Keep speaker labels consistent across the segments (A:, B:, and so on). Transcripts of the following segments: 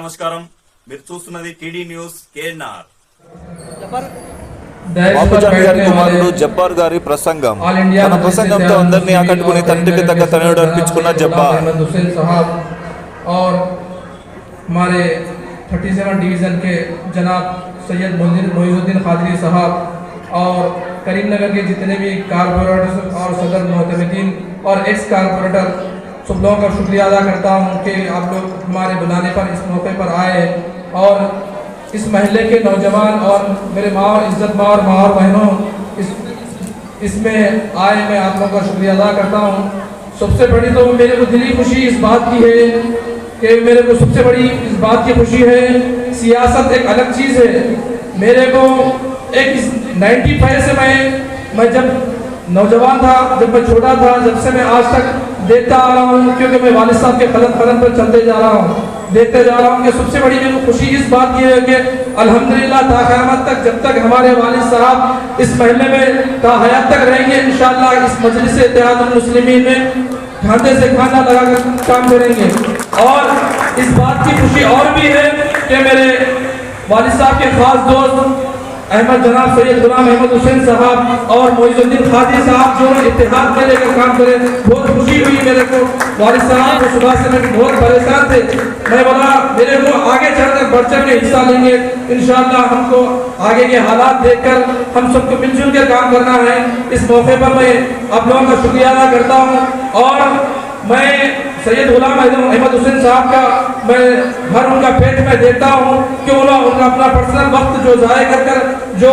A: నమస్కారం. మీరు చూస్తున్నది టీడీ న్యూస్ కేఎన్ఆర్.
B: బాబుజాన్ గారి కుమారుడు జబ్బార్ గారి ప్రసంగం. తన ప్రసంగంతో అందరినీ ఆకట్టుకుని తండ్రికి తగ్గ తనయుడు అనిపించుకున్న జబ్బార్.
C: और हमारे 37 डिवीज़न के जनाब सैयद मोइनुद्दीन खादरी साहब और करीमनगर के जितने भी कारपोरेटर्स और सदर मोहतमिदीन और एक्स कारपोरेटर सब लोगों का शुक्रिया अदा करता हूँ कि आप लोग हमारे बुलाने पर इस मौके पर आए और इस महल्ले के नौजवान और मेरे माँ और इज़्ज़त माँ और बहनों इसमें आए, मैं आप लोगों का शुक्रिया अदा करता हूँ। सबसे बड़ी तो मेरे को दिली खुशी इस बात की है कि मेरे को सबसे बड़ी इस बात की खुशी है, सियासत एक अलग चीज़ है। मेरे को एक 95 से मैं जब नौजवान था, जब मैं छोटा था, जब से मैं आज तक देखता आ रहा हूँ, क्योंकि मैं वालिद साहब के कदम पर चलते जा रहा हूँ, देखते जा रहा हूँ कि सबसे बड़ी मेरे को खुशी इस बात की है कि अल्हम्दुलिल्लाह ता क़यामत तक जब तक हमारे वालिद साहब इस महल्ले में ता हयात तक रहेंगे, इंशाअल्लाह इस मजलिस इत्तेहादुल मुस्लिमीन में खाने से खाना लगाकर काम करेंगे। और इस बात की खुशी और भी है कि मेरे वालिद साहब के खास दोस्त अहमद जनाब सैयद गुलाम अहमद हुसैन साहब और मोइनुद्दीन खादरी साहब जो इत्तेहाद में लेकर काम करें, बहुत खुशी हुई मेरे को। वालिद साहब को सुबह से मैं बहुत परेशान थे, मैं बोला मेरे को आगे चलकर बढ़चढ़ के हिस्सा लेंगे, इंशाअल्लाह हमको आगे के हालात देखकर हम सबको मिलजुल कर काम करना है। इस मौके पर मैं आप लोगों का शुक्रिया अदा करता हूँ और मैं सैयद गुलाम अहमद हुसैन साहब का मैं हर उनका पेट में देखता हूँ कि उनका अपना पर्सनल वक्त जो ज़ाया कर जो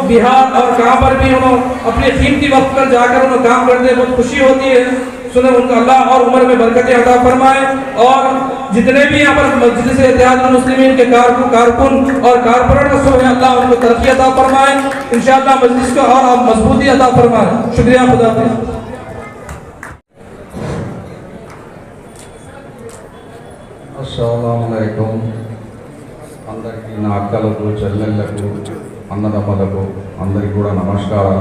C: बिहार और कहाँ पर भी उन्होंने अपने कीमती वक्त पर जाकर उन्होंने काम करते हैं, बहुत खुशी होती है। सुने उनका अल्लाह और उम्र में बरकतें अता फरमाए और जितने भी यहाँ पर मजलिस इत्तेहादुल मुस्लिमीन के कारकुन और कारपोरेटर्स हैं, अल्लाह उनको तरक्की अता फरमाए, इंशाअल्लाह मजलिस को और मजबूती अता फरमाए। शुक्रिया, खुदा हाफिज़।
D: అస్సలాముఅలైకుం. అందరికీ నా అక్కలకు చెల్లెళ్ళకు అన్నదమ్మలకు అందరికీ కూడా नमस्कार।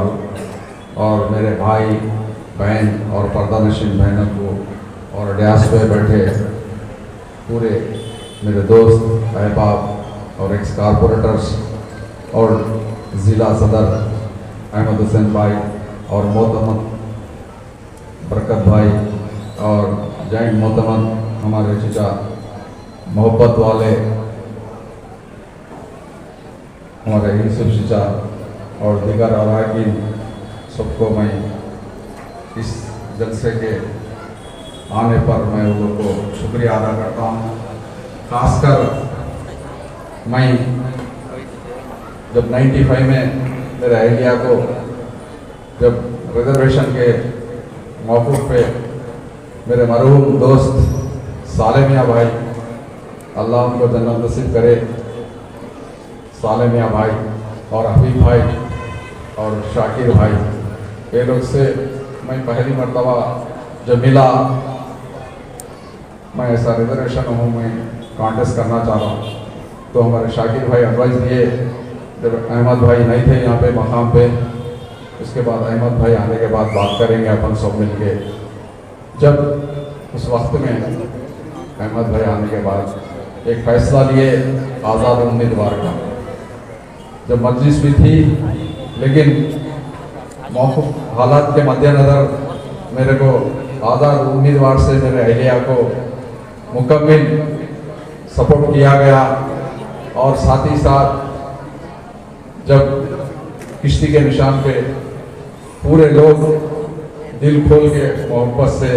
D: और मेरे भाई बहन और पर्दानशीन बहनों को और ड्यास पे बैठे पूरे मेरे दोस्त अहबाब और एक्स कारपोरेटर्स और ज़िला सदर अहमद हुसैन भाई और मोहतमद बरकत भाई और जॉइंट मोहतमद हमारे चचा मोहब्बत वाले हमारे यूसुफ चचा और दीगर अरकान सबको मैं इस जलसे के आने पर मैं उन लोगों को शुक्रिया अदा करता हूँ। खासकर मैं जब 95 में मेरे अहलिया को जब रिजर्वेशन के मौक़ूफ़ पे मेरे मरहूम दोस्त साले मियाँ भाई, अल्लाह उनको जन्नत नसीब करे, साले मियाँ भाई और हबीब भाई और शाकिर भाई, ये लोग से मैं पहली मर्तबा जब मिला, मैं ऐसा रिजर्वेशन हूँ, मैं कॉन्टेस्ट करना चाह रहा हूँ, तो हमारे शाकिर भाई एडवाइस दिए। जब अहमद भाई नहीं थे यहाँ पे मकाम पे, उसके बाद अहमद भाई आने के बाद बात करेंगे अपन सब मिल के। जब उस वक्त में अहमद भाई आने के बाद एक फ़ैसला लिए आज़ाद उम्मीदवार का, जब मजलिस भी थी लेकिन मौक़िफ़ हालात के मद्देनज़र मेरे को आज़ाद उम्मीदवार से मेरे अहलिया को मुकम्मल सपोर्ट किया गया। और साथ ही साथ जब किश्ती के निशान पे पूरे लोग दिल खोल के मोहब्बत से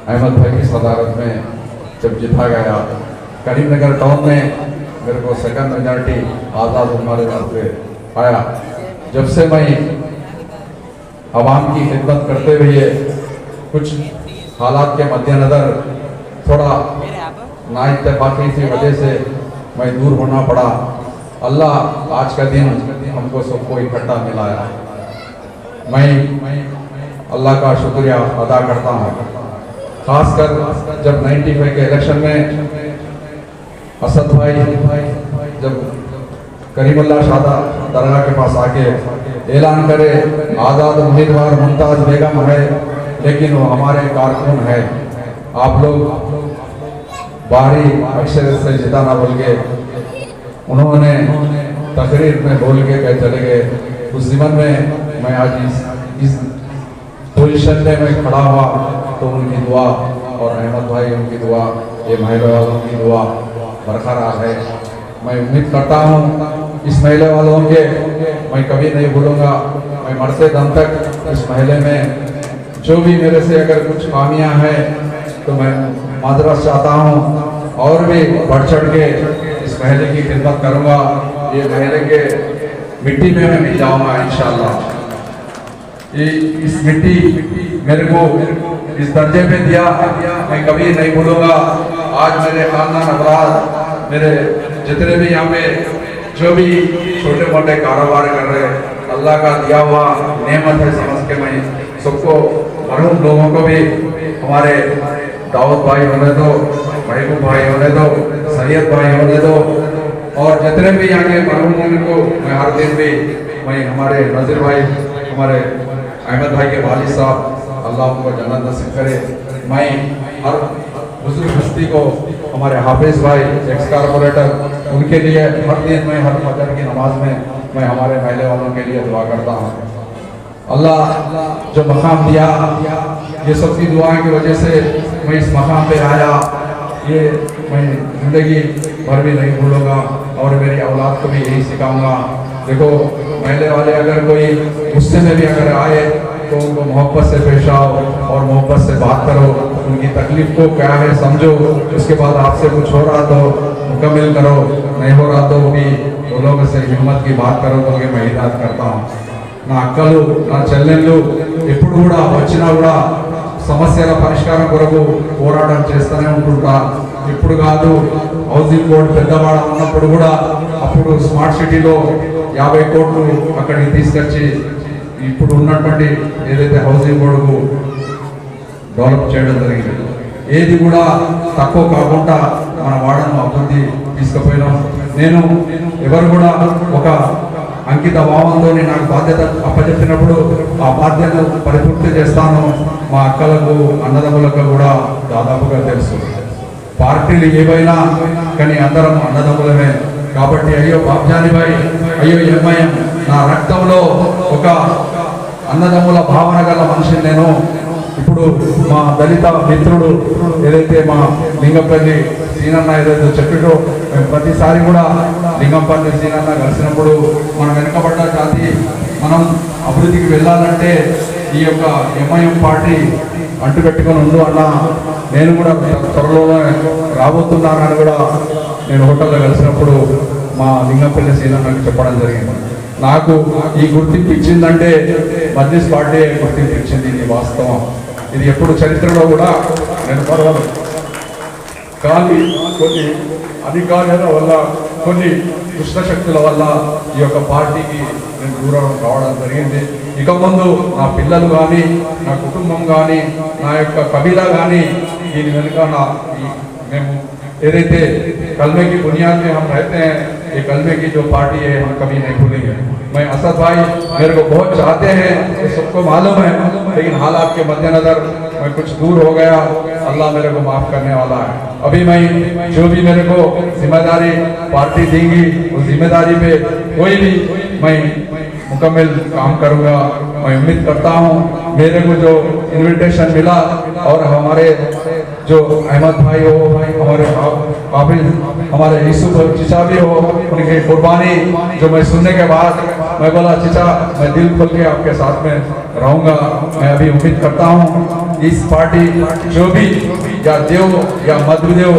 D: अहमद भाई की सदारत में जब जीता गया, करीमनगर टाउन में मेरे को सेकंड मेजॉरिटी आज़ाद उम्मीदवार पे आया। जब से मैं अवाम की खिदमत करते हुए कुछ हालात के मद्देनज़र थोड़ा नाइत्तेफाकी की वजह से मैं दूर होना पड़ा, अल्लाह आज का दिन हमको सबको इकट्ठा मिलाया। मैं अल्लाह का शुक्रिया अदा करता हूँ। खासकर जब 95 के इलेक्शन में असद भाई जब करीमुल्लाह शादा दरगाह के पास आके ऐलान करे आज़ाद उम्मीदवार मुमताज़ बेगम है, लेकिन वो हमारे कारकुन है, आप लोग बाहरी अक्षर से जिताना बोल के उन्होंने तकरीर में बोल के कह चले गए। उस जीवन में मैं आज इस पोजीशन में मैं खड़ा हुआ तो उनकी दुआ और अहमद भाई उनकी दुआ, ये महल वालों की दुआ बरकरार है। मैं उम्मीद करता हूँ इस महल वालों के मैं कभी नहीं भूलूंगा। मैं मरते दम तक इस महल में जो भी मेरे से अगर कुछ खामियां हैं तो मैं माजरत चाहता हूँ और भी बढ़ चढ़ के इस महल की खिदमत करूँगा। ये महल के मिट्टी में मैं मिल जाऊँगा इंशाअल्लाह। ये इस मिट्टी मेरे को इस दर्जे पे दिया मैं कभी नहीं भूलूंगा। आज मेरे खानदान अफराद, मेरे जितने भी यहाँ पे जो भी छोटे मोटे कारोबार कर रहे हैं, अल्लाह का दिया हुआ नेमत है समझ के मैं सबको, मरहूम लोगों को भी, हमारे दाऊद भाई होने दो, महबूब भाई होने दो, सैयद भाई होने दो, और जितने भी यहाँ के मरहूम उनको मैं हर दिन भी मैं हमारे नज़ीर भाई, हमारे अहमद भाई के वालिद साहब, अल्लाह उनको जन्नत नसीब करे। मैं हर बुजुर्ग हस्ती को, हमारे हाफिज भाई एक्स कारपोरेटर, उनके लिए हर दिन मैं हर फजर की नमाज में मैं हमारे महल्ले वालों के लिए दुआ करता हूँ। अल्लाह जो मकाम दिया, ये सबकी दुआएं की वजह से मैं इस मकाम पे आया, ये मैं ज़िंदगी भर भी नहीं भूलूंगा और मेरी औलाद को भी यही सिखाऊंगा। देखो महल्ले वाले अगर कोई गुस्से में भी अगर आए तो उनको मोहब्बत से पेश आओ और मोहब्बत से बात करो, उनकी तकलीफ को क्या है समझो, उसके बाद आपसे कुछ हो रहा तो मुकम्मल करो, नहीं हो रहा तो भी वो लोगों से हिम्मत की बात करो। तो मैं हिदायत करता हूँ। నా అక్కలు నా చెల్లెళ్ళు ఎప్పుడు కూడా వచ్చినా కూడా సమస్యల పరిష్కారం కొరకు పోరాటం చేస్తూనే ఉంటుంటా। ఇప్పుడు కాదు, హౌసింగ్ బోర్డు పెద్దవాడ ఉన్నప్పుడు కూడా అప్పుడు స్మార్ట్ సిటీలో 50 కోట్లు అక్కడికి తీసుకొచ్చి ఇప్పుడు ఉన్నటువంటి ఏదైతే హౌసింగ్ బోర్డుకు డెవలప్ చేయడం జరిగింది, ఏది కూడా తక్కువ కాకుండా మన వాడను అభివృద్ధి తీసుకుపోయినాం। నేను ఎవరు కూడా ఒక అంకిత భావంతో నాకు బాధ్యత అప్పచెప్పినప్పుడు ఆ బాధ్యతను పరిపూర్తి చేస్తాను। మా అక్కలకు అన్నదమ్ములకు కూడా దాదాపుగా తెలుసు, పార్టీలు ఏవైనా కానీ అందరం అన్నదమ్ములమే కాబట్టి, అయ్యో బాబ్జాని భాయ్, అయ్యో ఎంఐఎం, నా రక్తంలో ఒక అన్నదమ్ముల భావన గల మనిషిని నేను। ఇప్పుడు మా దళిత మిత్రుడు ఏదైతే మా లింగంపల్లి సీనన్న ఏదైతే చెప్పాడో, మేము ప్రతిసారి కూడా లింగంపల్లి సీనన్న కలిసినప్పుడు మనం వెనుకబడ్డ జాతి మనం అభివృద్ధికి వెళ్ళాలంటే ఈ యొక్క ఎంఐఎం పార్టీ అంటుపెట్టుకొని ఉండు అన్న, నేను కూడా త్వరలోనే రాబోతున్నానని కూడా నేను హోటల్లో కలిసినప్పుడు మా లింగంపల్లి సీనన్నకి చెప్పడం జరిగింది। నాకు ఈ గుర్తింపు ఇచ్చిందంటే మజ్లిస్ పార్టీ గుర్తింపు ఇచ్చింది, ఇది వాస్తవం। ఇది ఎప్పుడు చరిత్రలో కూడా నేను పర్వాలేదు, కానీ కొన్ని అధికారుల వల్ల, కొన్ని దుష్టశక్తుల వల్ల ఈ యొక్క పార్టీకి నేను దూరం కావడం జరిగింది। ఇక ముందు నా పిల్లలు కానీ, నా కుటుంబం కానీ, నా యొక్క కబీలా కానీ దీని వెనుక మేము ఏదైతే कलमे की बुनियाद में हम रहते हैं, ये कलमे की जो पार्टी है हम कभी नहीं भूलेंगे। मैं असद भाई मेरे को बहुत चाहते हैं, ये सबको मालूम है, लेकिन हालात के मद्देनजर मैं कुछ दूर हो गया, अल्लाह मेरे को माफ़ करने वाला है। अभी मैं जो भी मेरे को जिम्मेदारी पार्टी देंगी उस जिम्मेदारी पे कोई भी मैं मुकम्मल काम करूँगा। मैं उम्मीद करता हूँ मेरे को जो इन्विटेशन मिला और हमारे जो अहमद भाई हो, हमारे हाफिज, हमारे यूसुफ चिचा भी हो, उनकी कुर्बानी जो मैं सुनने के बाद मैं बोला चिचा मैं दिल खोल के आपके साथ में रहूँगा। मैं अभी उम्मीद करता हूँ इस पार्टी जो भी या देव या मधुदेव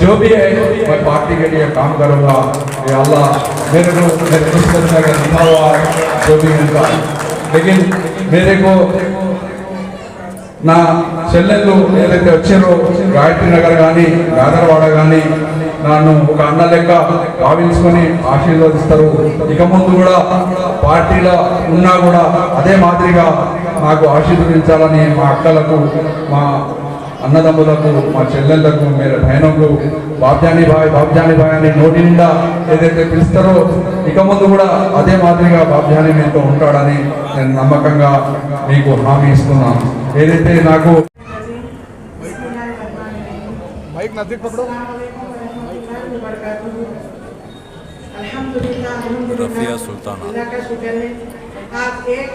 D: जो भी है, मैं पार्टी के लिए काम करूँगा। ये अल्लाह मेरे को मेरे दुश्मन का लिखा हुआ है जो भी उनका, लेकिन मेरे को నా చెల్లెళ్ళు ఏదైతే వచ్చారో గాయత్రి నగర్ కానీ గాదరవాడ కానీ నన్ను ఒక అన్న లెక్క భావించుకొని ఆశీర్వదిస్తారు। ఇక ముందు కూడా పార్టీలో ఉన్నా కూడా అదే మాదిరిగా నాకు ఆశీర్వదించాలని మా అక్కలకు, మా అన్నదమ్ములకు, మా చెల్లెళ్లకు, मेरे बहनों को బాబ్జాని భాయ్ అని నోటి నిండా ఏదైతే పిలుస్తారో ఇక ముందు కూడా అదే మాదిరిగా బాబ్జాని మీతో ఉంటాడని నేను నమ్మకంగా మీకు హామీ ఇస్తున్నాను। ఏదైతే నాకు
E: रफिया सुल्ताना
F: अल्लाह का शुक्र है। आज एक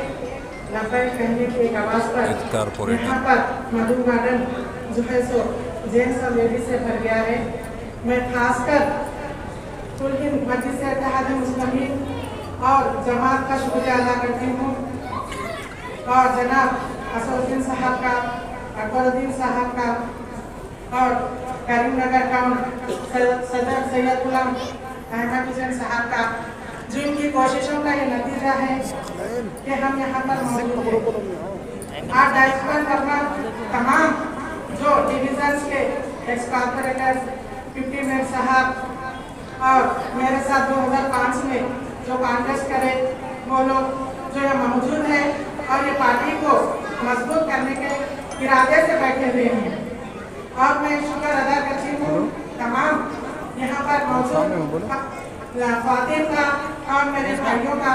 F: लब्बैक कहने की एक आवाज़ पर
E: कॉर्पोरेटर
F: यहाँ पर मधु गार्डन जो है सो जेंट्स और लेडीज से भर गया है। मैं खासकर कुल हिंद मस्जिद से इत्तेहाद मुस्लिमीन और जमात का शुक्रिया अदा करती हूँ और जनाब असदुद्दीन साहब का, अकबरुद्दीन साहब का और करीमनगर का सदर सैयद गुलाम अहमद हुसैन साहब का, जो इनकी कोशिशों का ये नतीजा है कि हम यहाँ पर मौजूद हैं। आज डायस्पोरा करना तमाम जो डिविजन्स के एक्स कॉर्पोरेटर 50 मेयर साहब और मेरे साथ 2005 में जो कांग्रेस करे वो लोग जो यहाँ मौजूद है और ये पार्टी को मजबूत करने के इरादे से बैठे हुए हैं। और मैं शुक्र अदा करती हूँ तमाम यहाँ पर मौजूद ख्वातीन का और मेरे भाइयों का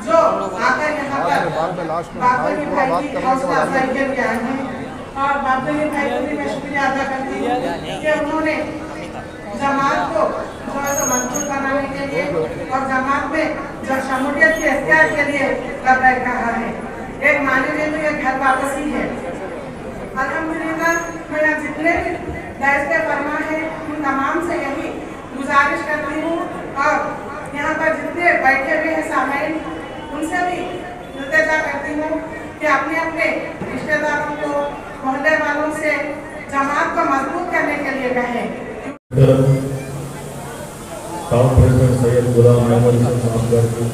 F: जो आकर यहाँ पर बाबरी भाई की हौसला अफजाई के लिए आए हैं। और बाबरी भाई को भी मैं शुक्रिया अदा करती हूँ कि उन्होंने जमात को जो है तो मजबूत बनाने के लिए और जमात में जो शमूलियत की इख्तियार के लिए लब्बैक कहा है। एक मानी हुई घर वापसी है। अल्हम्दुलिल्लाह मैं जितने भी दर्ज के फरमा है उन तमाम से यही गुजारिश करती हूँ और यहाँ पर जितने बैठे हुए हैं सामईन उनसे भी इल्तिजा करती हूँ कि अपने अपने रिश्तेदारों को, मोहल्ले वालों से जमात को मजबूत करने के लिए कहें।
G: टाउन प्रेसिडेंट सैयद गुलाम अहमद हुसैन साहब గారికి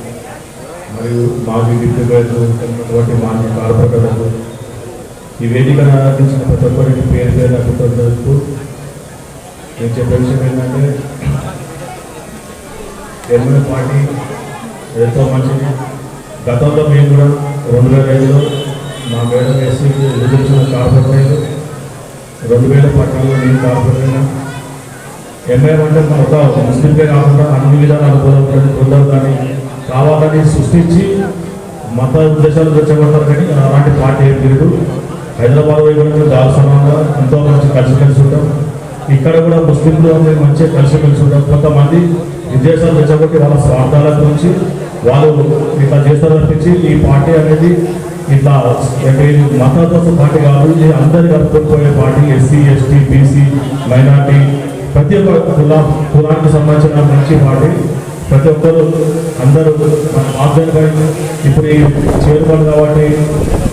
G: మరియు మాజీ డిప్యూటీ ప్రెసిడెంట్ మాజీ కార్పొరేటర్లకు ఈ వేదికను ఆరాధించిన ప్రతి ఒక్కరికి పేరు పేరున కృతజ్ఞతలు. నేను చెప్పే విషయం ఏంటంటే ఎంఎల్ పార్టీ ఎంతో మంచిది. గతంలో మేము కూడా 2005లో మా మేడం ఎస్సీ రిజర్వేషన్ కార్పొరేటర్ 2014లో నేను కార్పొరేటర్. ఎంఐఎం అంటే మన ఒక ముస్లింకే కాకుండా అన్ని విధాలు అనుకూలంగా కొందరు దాన్ని కావాలని సృష్టించి మత ఉద్దేశాలు రెచ్చగొడతారు. కానీ అలాంటి పార్టీ ఏం లేదు. హైదరాబాద్ వైపు దాల్సనంగా ఎంతో మంచి కలిసిమెలిసి ఉంటాం. ఇక్కడ కూడా ముస్లింలు మేము మంచిగా కలిసిమెలిసి ఉంటాం. కొంతమంది విదేశాలు రెచ్చగొట్టి వాళ్ళ స్వార్థాల గురించి వాళ్ళు ఇట్లా చేస్తారు తప్పించి ఈ పార్టీ అనేది ఇట్లా మతాలతో పార్టీ కాదు. ఇది అందరి కలుపుకుపోయే party. SC, ST, BC, minority ప్రతి ఒక్క కులానికి సంబంధించిన మంచి పార్టీ. ప్రతి ఒక్కరు అందరూ ఆబ్జెక్ట్ పడి ఇప్పుడు ఈ చైర్మన్ కాబట్టి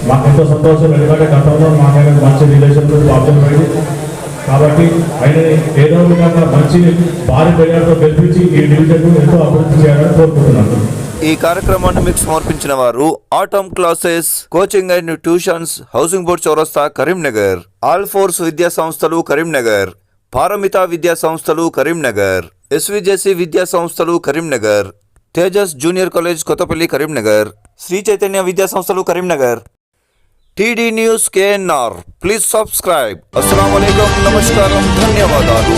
G: మాకు ఎంతో సంతోషం. ఎందుకంటే గతంలో మాకైనా మంచి రిలేషన్ ఆబ్జెక్ట్ పడింది కాబట్టి ఆయన ఏదో విధంగా మంచి భారీ ప్రజలతో గెలిపించి ఈ డివిజన్ ఎంతో అభివృద్ధి చేయాలని కోరుకుంటున్నాను.
B: ఈ కార్యక్రమాన్ని మీకు సమర్పించిన వారు atom classes, coaching and tuitions, housing board చౌరస్తా, కరీంనగర్. ఆల్ ఫోర్స్ విద్యా సంస్థలు కరీంనగర్, పారమిత విద్యా సంస్థలు కరీంనగర్, ఎస్విజేసి విద్యా సంస్థలు కరీంనగర్, తేజస్ జూనియర్ కాలేజ్ కొత్తపల్లి కరీంనగర్, శ్రీ చైతన్య విద్యా సంస్థలు Karimnagar. TD news KNR. Please subscribe. అస్సలాము అలైకుం, నమస్కారం, ధన్యవాదాలు.